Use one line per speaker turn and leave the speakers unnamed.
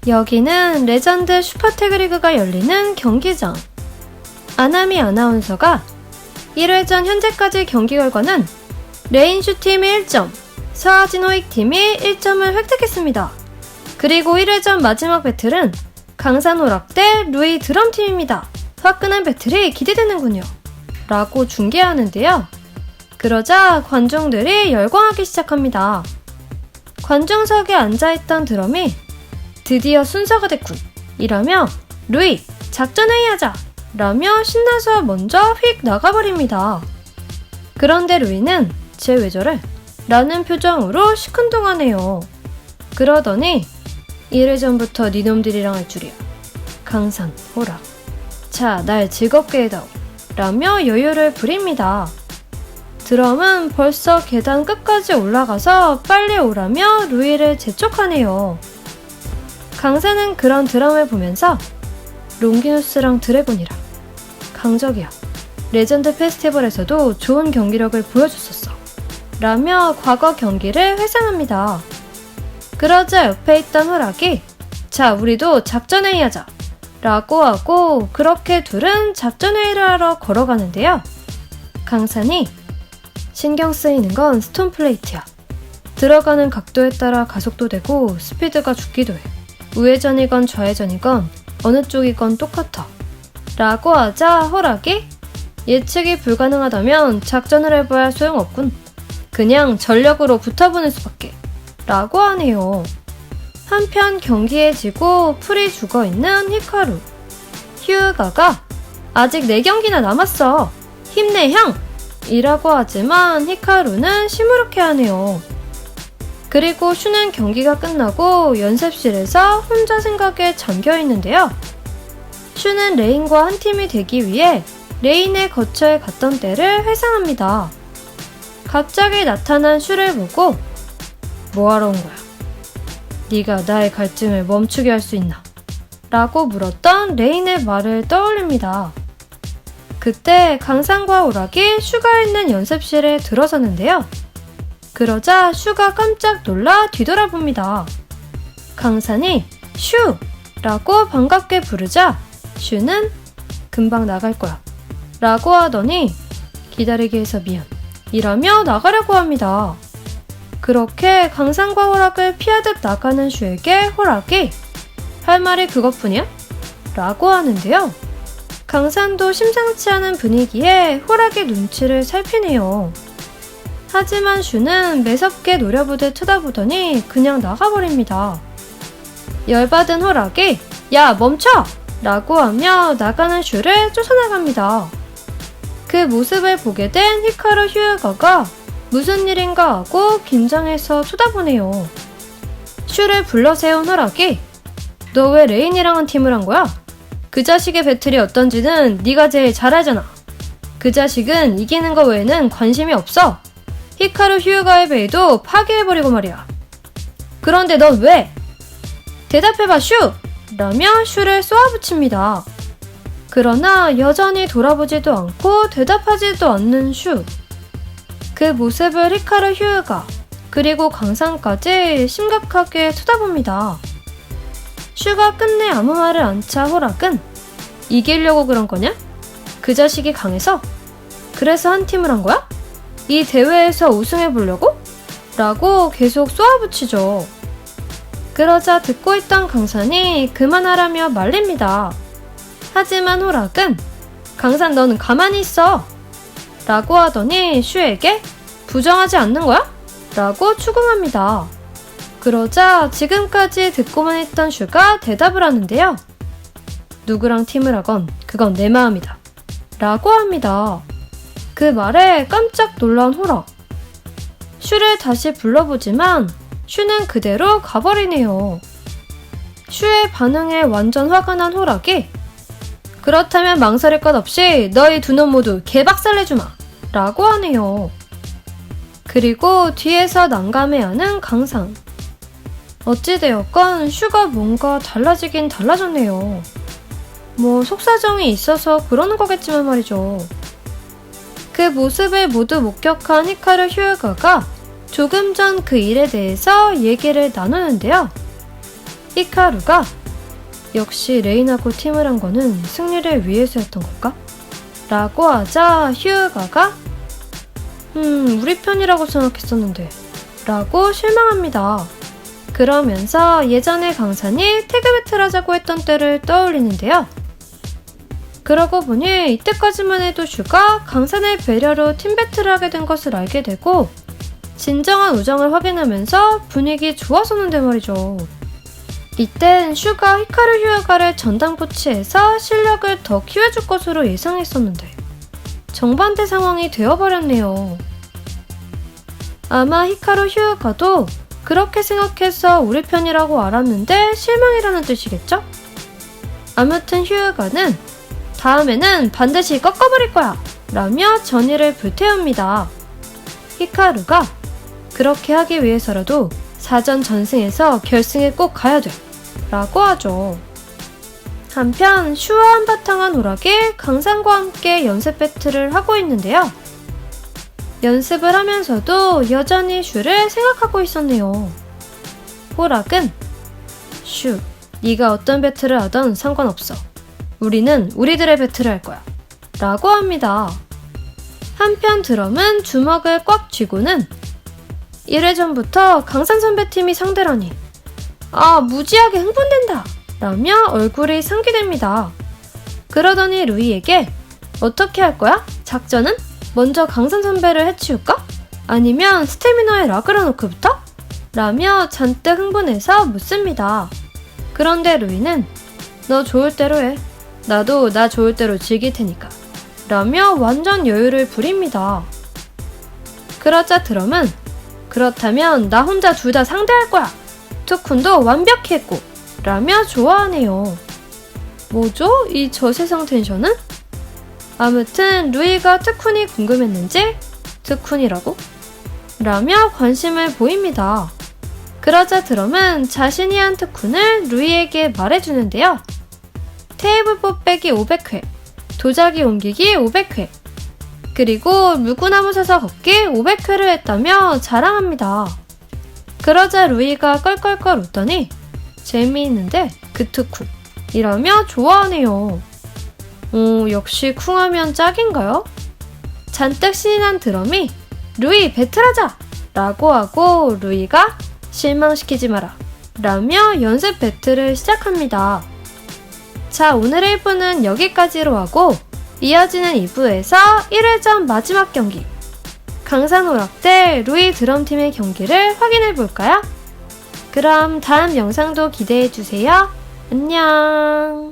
여기는 레전드 슈퍼태그리그가 열리는 경기장. 아나미 아나운서가 1회전 현재까지 경기 결과는 레인슈팀이 1점, 서하진 호익팀이 1점을 획득했습니다. 그리고 1회전 마지막 배틀은 강산호락 대 루이 드럼팀입니다. 화끈한 배틀이 기대되는군요. 라고 중계하는데요. 그러자 관중들이 열광하기 시작합니다. 관중석에 앉아있던 드럼이 드디어 순서가 됐군 이라며 루이 작전회의하자 라며 신나서 먼저 휙 나가버립니다. 그런데 루이는 쟤 왜 저래? 라는 표정으로 시큰둥하네요. 그러더니 1회전부터 니놈들이랑 할 줄이야. 강산, 호락. 자, 날 즐겁게 해다오. 라며 여유를 부립니다. 드럼은 벌써 계단 끝까지 올라가서 빨리 오라며 루이를 재촉하네요. 강산은 그런 드럼을 보면서 롱기누스랑 드래곤이라 강적이야. 레전드 페스티벌에서도 좋은 경기력을 보여줬었어. 라며 과거 경기를 회상합니다. 그러자 옆에 있던 호락이 자, 우리도 작전회의 하자. 라고 하고 그렇게 둘은 작전회의를 하러 걸어가는데요. 강산이 신경 쓰이는 건 스톤 플레이트야. 들어가는 각도에 따라 가속도 되고 스피드가 죽기도 해. 우회전이건 좌회전이건 어느 쪽이건 똑같아. 라고 하자 호락이 예측이 불가능하다면 작전을 해봐야 소용없군. 그냥 전력으로 붙어보는 수밖에. 라고 하네요. 한편 경기에 지고 풀이 죽어있는 히카루. 휴가가 아직 4경기나 남았어. 힘내 형! 이라고 하지만 히카루는 시무룩해하네요. 그리고 슈는 경기가 끝나고 연습실에서 혼자 생각에 잠겨있는데요. 슈는 레인과 한 팀이 되기 위해 레인의 거처에 갔던 때를 회상합니다. 갑자기 나타난 슈를 보고 뭐하러 온 거야? 네가 나의 갈증을 멈추게 할 수 있나? 라고 물었던 레인의 말을 떠올립니다. 그때 강산과 호락이 슈가 있는 연습실에 들어서는데요. 그러자 슈가 깜짝 놀라 뒤돌아봅니다. 강산이 슈! 라고 반갑게 부르자 슈는 금방 나갈 거야. 라고 하더니 기다리게 해서 미안. 이라며 나가려고 합니다. 그렇게 강산과 호락을 피하듯 나가는 슈에게 호락이 할 말이 그것뿐이야? 라고 하는데요. 강산도 심상치 않은 분위기에 호락의 눈치를 살피네요. 하지만 슈는 매섭게 노려보듯 쳐다보더니 그냥 나가버립니다. 열받은 호락이 야 멈춰! 라고 하며 나가는 슈를 쫓아나갑니다. 그 모습을 보게 된 히카루 휴가가 무슨 일인가 하고 긴장해서 쳐다보네요. 슈를 불러세운 호락이 너 왜 레인이랑 한 팀을 한 거야? 그 자식의 배틀이 어떤지는 네가 제일 잘 알잖아. 그 자식은 이기는 거 외에는 관심이 없어. 히카루 휴가의 베이도 파괴해버리고 말이야. 그런데 넌 왜? 대답해봐 슈! 라며 슈를 쏘아붙입니다. 그러나 여전히 돌아보지도 않고 대답하지도 않는 슈. 그 모습을 히카루 휴가 그리고 강산까지 심각하게 쳐다봅니다. 슈가 끝내 아무 말을 안 차 호락은 이기려고 그런 거냐? 그 자식이 강해서? 그래서 한 팀을 한 거야? 이 대회에서 우승해보려고? 라고 계속 쏘아붙이죠. 그러자 듣고 있던 강산이 그만하라며 말립니다. 하지만 호락은 강산 너는 가만히 있어! 라고 하더니 슈에게 부정하지 않는 거야? 라고 추궁합니다. 그러자 지금까지 듣고만 있던 슈가 대답을 하는데요. 누구랑 팀을 하건 그건 내 마음이다. 라고 합니다. 그 말에 깜짝 놀란 호락. 슈를 다시 불러보지만 슈는 그대로 가버리네요. 슈의 반응에 완전 화가 난 호락이 그렇다면 망설일 것 없이 너희 두 놈 모두 개박살내주마 라고 하네요. 그리고 뒤에서 난감해하는 강산. 어찌되었건 슈가 뭔가 달라지긴 달라졌네요. 뭐 속사정이 있어서 그러는 거겠지만 말이죠. 그 모습을 모두 목격한 히카루 휴가가 조금 전 그 일에 대해서 얘기를 나누는데요. 히카루가 역시 레인하고 팀을 한 거는 승리를 위해서였던 걸까? 라고 하자 휴가가 우리 편이라고 생각했었는데 라고 실망합니다. 그러면서 예전에 강산이 태그 배틀하자고 했던 때를 떠올리는데요. 그러고 보니 이때까지만 해도 슈가 강산의 배려로 팀 배틀을 하게 된 것을 알게 되고 진정한 우정을 확인하면서 분위기 좋아졌는데 말이죠. 이땐 슈가 히카루 휴가를 전당포치해서 실력을 더 키워줄 것으로 예상했었는데 정반대 상황이 되어버렸네요. 아마 히카루 휴가도 그렇게 생각해서 우리 편이라고 알았는데 실망이라는 뜻이겠죠? 아무튼 휴가는 다음에는 반드시 꺾어버릴 거야! 라며 전의를 불태웁니다. 히카루가 그렇게 하기 위해서라도 사전 전승에서 결승에 꼭 가야 돼! 라고 하죠. 한편 슈와 한바탕한 오락이 강산과 함께 연습 배틀을 하고 있는데요. 연습을 하면서도 여전히 슈를 생각하고 있었네요. 호락은 슈, 네가 어떤 배틀을 하던 상관없어. 우리는 우리들의 배틀을 할 거야. 라고 합니다. 한편 드럼은 주먹을 꽉 쥐고는 1회전부터 강산 선배팀이 상대라니. 무지하게 흥분된다. 라며 얼굴이 상기됩니다. 그러더니 루이에게 어떻게 할 거야? 작전은? 먼저 강산 선배를 해치울까? 아니면 스태미너에 라그라노크부터? 라며 잔뜩 흥분해서 묻습니다. 그런데 루이는 너 좋을 대로 해. 나도 나 좋을 대로 즐길 테니까. 라며 완전 여유를 부립니다. 그러자 드럼은 그렇다면 나 혼자 둘 다 상대할 거야. 투쿤도 완벽히 했고. 라며 좋아하네요. 뭐죠? 이 저세상 텐션은? 아무튼 루이가 투쿤이 궁금했는지 투쿤이라고? 라며 관심을 보입니다. 그러자 드럼은 자신이 한 투쿤을 루이에게 말해주는데요. 테이블 뽑배기 500회, 도자기 옮기기 500회, 그리고 물구나무 서서 걷기 500회를 했다며 자랑합니다. 그러자 루이가 껄껄껄 웃더니 재미있는데 그 투쿤 이라며 좋아하네요. 역시 쿵하면 짝인가요? 잔뜩 신이 난 드럼이 루이 배틀하자! 라고 하고 루이가 실망시키지 마라 라며 연습 배틀을 시작합니다. 자, 오늘의 1부는 여기까지로 하고 이어지는 2부에서 1회전 마지막 경기 강산오락 대 루이 드럼팀의 경기를 확인해볼까요? 그럼 다음 영상도 기대해주세요. 안녕.